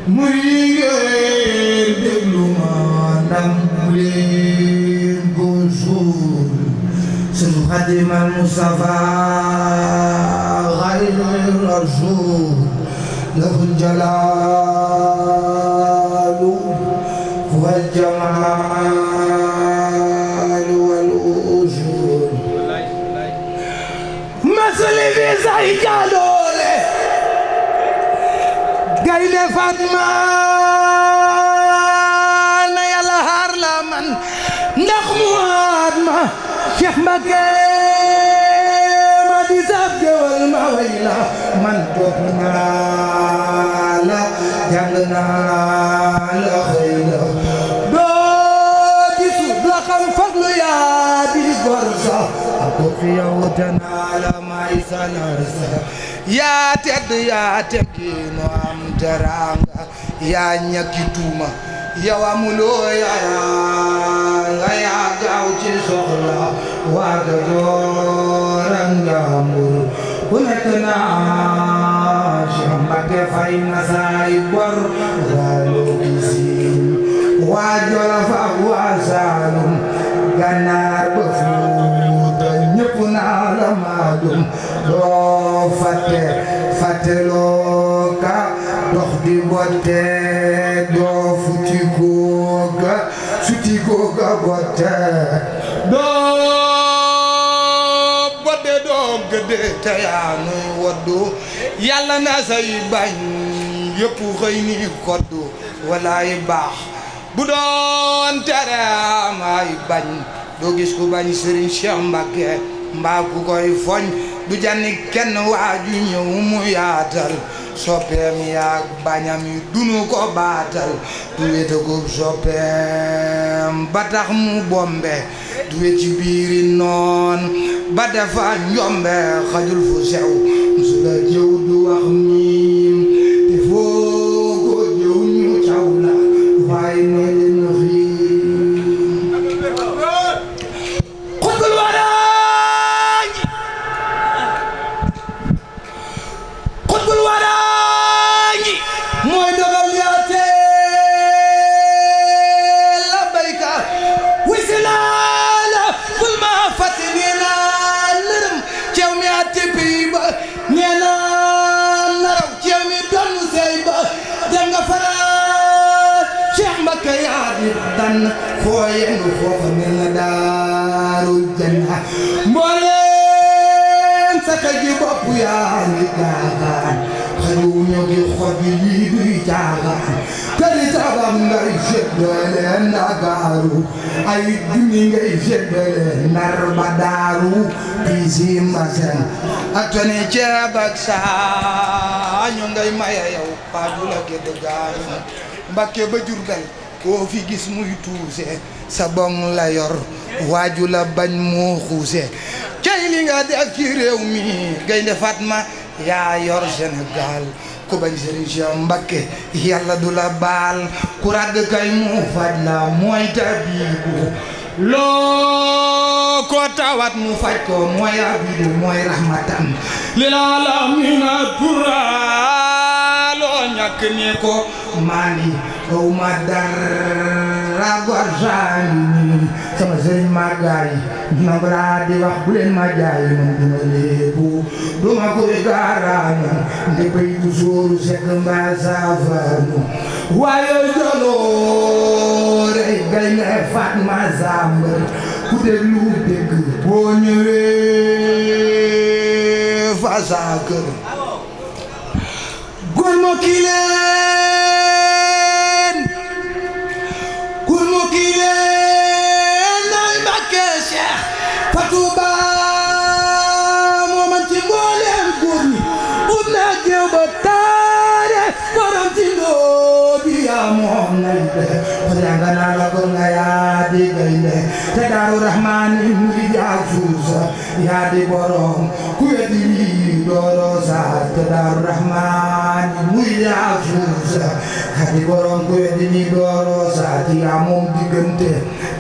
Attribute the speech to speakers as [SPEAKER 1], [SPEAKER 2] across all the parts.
[SPEAKER 1] muy ngeen déglu ma ndam leen ko suul sunu Xaadimal Mustafa xayrul rasuul lahul jalaalu wal jamaalu wal ujuur masali fi say jaloore Gaynde Fatma na Yàlla xaar la man ndax mu waat ma Cheikh Mbacké ma di sab gewal ma way la man topp naa la jàng naa la xëy la doo gisu doo xam faglu yaa di gor sa ak fi yow te naa la may sanar sa yaa tedd yaa tegginu am teraanga yaa ñàkki tuuma yow amuloo yaanga yaa gaaw ci soxla waa ga dooran ngaambur ku nekk naa Cheikh Mbacké fay na saay bor waaloo gisin waa Jolof ak waa Saalum Gànnaar ba Fuuta ñëpp naa la maadum doo fàtte loo ka dox di botte doo futi googa botte doo bodde doo gëdde te yaa nuy woddu Yàlla na say bañ yëpp xëy ni koddu walaay baax bu doon tere may bañ doo gis ku bañ Serigne Cheikh Mbacké mbaa ku koy foñ du janni kenn waaju ñëw mu yaatal soppeem yaag bañam yi dunu ko baatal du wete ko soppeem ba tax mu bombe du wet ci biiri noon ba defa njombe xajul fu sew su la jëw du wax miim te foo ko jëw ñu caw la waaye ne leen xiim xutbul waraañi xutbul waraañi mooy dogal yaate la bayka wisilala bul ma fàtte nee naa nërëm ceew mi ate pii ba nee naa naraw ceew mi donn sey ba dem nga faraat Cheikh Mbacké yaa di dan foo yendu foofa mel na daarul janna mbooleen sa ji bopp yaa ngi jaaxaan xalu ñoo ngi xoj lii duy jaaxaan kari tabam ngay séddale Ndakaaru ay junni ngay séddale Ndar ba Daaru piisi masen ak tone ceeb ak saa ñu ngay maya yow paaju la gëdd gaañu Mbacké ba Jurbel koo fi gis muy tuuse sa bong la yor waaju la bañ moo xuuse cay li nga def ci réew mi Gaynde Fatma yaa yor Sénégal ku bañ Serigne Cheikh Mbacké Yàlla du la baal ku ràgg kay mu faj la mooy tabibu loo ko tawat mu faj ko mooy abidu mooy rahmatan lil alamina turaaloo ñàkk ne ko mali aw ma dara gor saani sama sëriñ ma gaay nangu laa di wax bu leen ma jaay man duma léebu duma koy gaaraanu nde bay du sóoru sekk mbaa saafaanu waaye jaloore Gaynde Fatma Sambar ku déglu dégg boo ñëwee fa saa kër góor moo kii leen nay Mbacké Cheikh Fatou Ba moo man ci mbooleem góor ñi ut naa géew ba taare borom ci ndoo bi yaa moom nay de xojanga naa la góor nga yaa di gaynde te Daaru Rahmaan muy jaag suusa yaa di borom ku weddi lii dooro saa te Daaru Rahmaan muy jaag suusa yaa di borom ku weddi lii dooro saa ti yaa moom diggante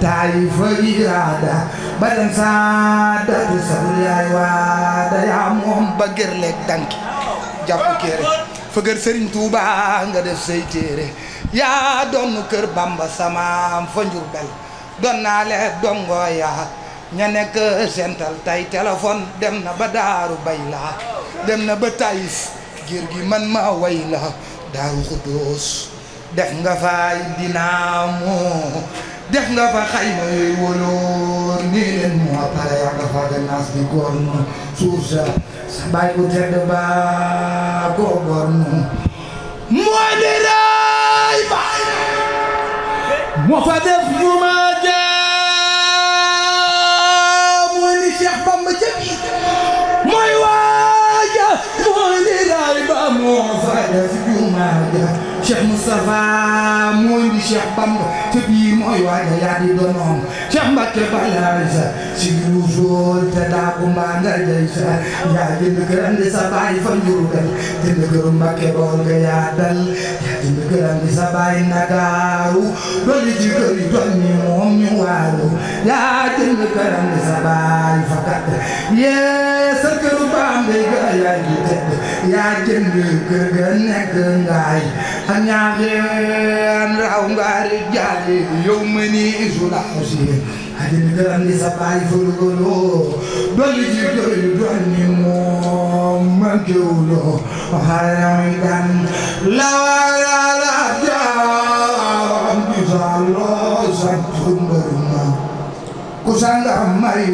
[SPEAKER 1] Taayif iraada ba dem saada tu sabul yaay waada yaa moom ba gërleeg danki jàpp kere fëgër Sëriñ Tuuba nga def say téere yaa doon kër Bamba samaam fa Njurbel doon naa le dongo yaa ña nekk sental tay téléphone dem na ba Daaru Bayla dem na ba Taïf gér gi man ma way la Daaru Xuddoos def nga fay dinaamu def nga fa xayma yooyu wóoloor nii leen mu pare yaa nga fa ganaas di gornu suuf sa baay bu tedd ba ko gornu mooy di raay ba moo fa def juma ja mooy ni Cheikh Bamba jëbi mooy waaja mooy di raay ba moo fa def juma ja Cheikh Moustapha mooy di Cheikh Bamba te bii mooy waaja yaa di doonoom Cheikh Mbacke Balaay sa si gilu sool te daa ko mbaa nga jay sa yaa jënd këram di sa baay fa Njurbel jënd këram Mbacke bool nga yaa dal yaa jënd këram di sa baay Ndakaaru dolli ci kër yi toll ni moom ñu waaru yaa jënd këram di sa baay fa kat yee sa këru baam ngay ga yaa ji tedd yaa jënd kër ga nekk ngaay ak ñaaxeen raw ngaari jaali yow ma ni isula aussi ajin gëram di sa baay fulgolo dolli ci dolli dolli moom ma jowlo xaram dan la jam di salo santul mbërma ku sanga may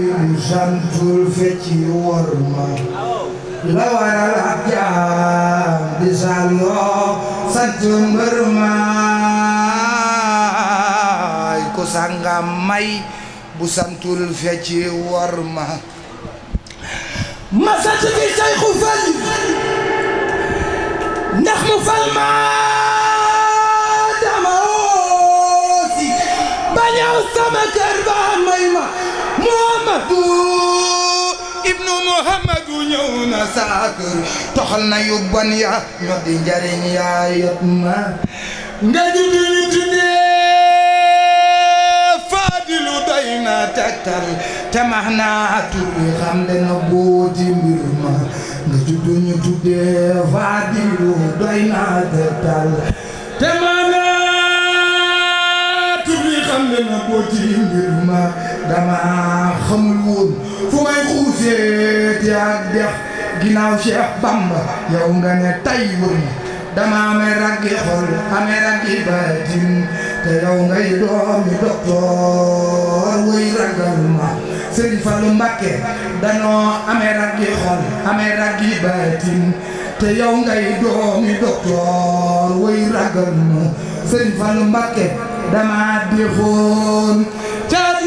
[SPEAKER 1] santul fecci worma la waral ab jaam di salo santul mbërma ku sanga may bu santul fecci worma ma sant bi Sayxu Fall ndax mu fal ma dama oosi ba ñëw sama kër ba may ma Muhammadu ibnu Muhammadu ñëw na sa kër toxal na yu bon ya ñoo di njariñ yaa yot ma nga juddu ñu tuddee Fadilu doy na tegtal te max naa tur bi xam le na booti mbir ma nga juddu ñu tuddee Fadilu doy na tegtal te max naa tur bi xam le na booti mbir ma dama xamul woon fu may xuusee te ak dex ginnaaw Cheikh Bamba yow nga ne tay wër dama amee raggi xol amee raggi baatin te yow ngay doomi docteur wuy ragal ma Sëriñ Fallu Mbàkke danoo amee raggi xol amee raggi baatin te yow ngay doomi docteur wuy ragal ma Sëriñ Fallu Mbàkke dama defoon caat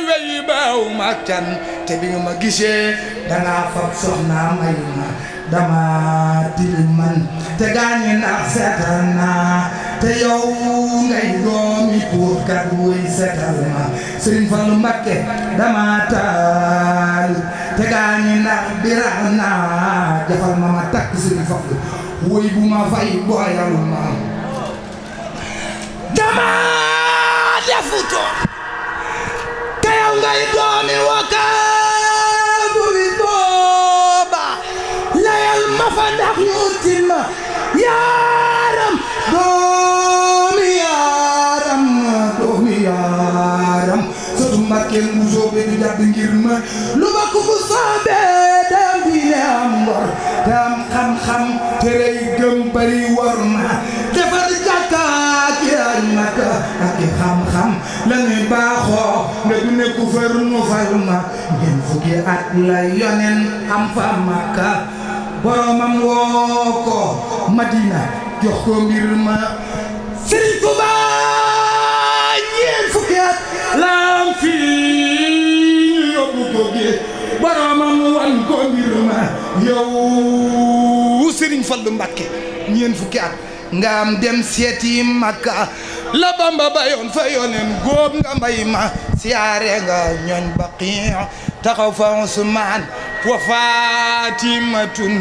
[SPEAKER 1] wey baaw ma can te bi nga ma gisee danga fab soxna may ma dama tilim man te gaañi ndax seetal naa te yow ngay doomi puut kat wuy seetal ma Sëriñ Fallu Mbàkke dama taal te gaañi ndax birax naa jafal ma ma takk Sëriñ Fallu wuy bu ma fay booyal ma dama defuto te yow ngay doomi wakkaa bu wi booba layal ma fa ndax ñu timma yaaram doomi yaaram sotu Mbàkke mu soobe du jàdd ngir ma lu ma ko mu soobe dem diine am ngor te am xam-xam te rey gëm bari war ma defar jàkka ki aj Makka ak xam-xam la ñuy baaxoo nga du ne ku fër nu fal ma ngeen fukki at la yonen am fa Makka boromam woo ko Madina jox ko mbir ma Sëriñ Tuuba ñeen fukki at la am fii ñu yóbbu ko géej boromam wan ko mbir ma yow Sëriñ Fallu Mbàkke ñeen fukki at nga am dem seeti Makka la Bamba bayoon fa yonen góob nga mbay ma siyaare nga ñooñ Baqi taxaw fa Usmaan wa Faatimatun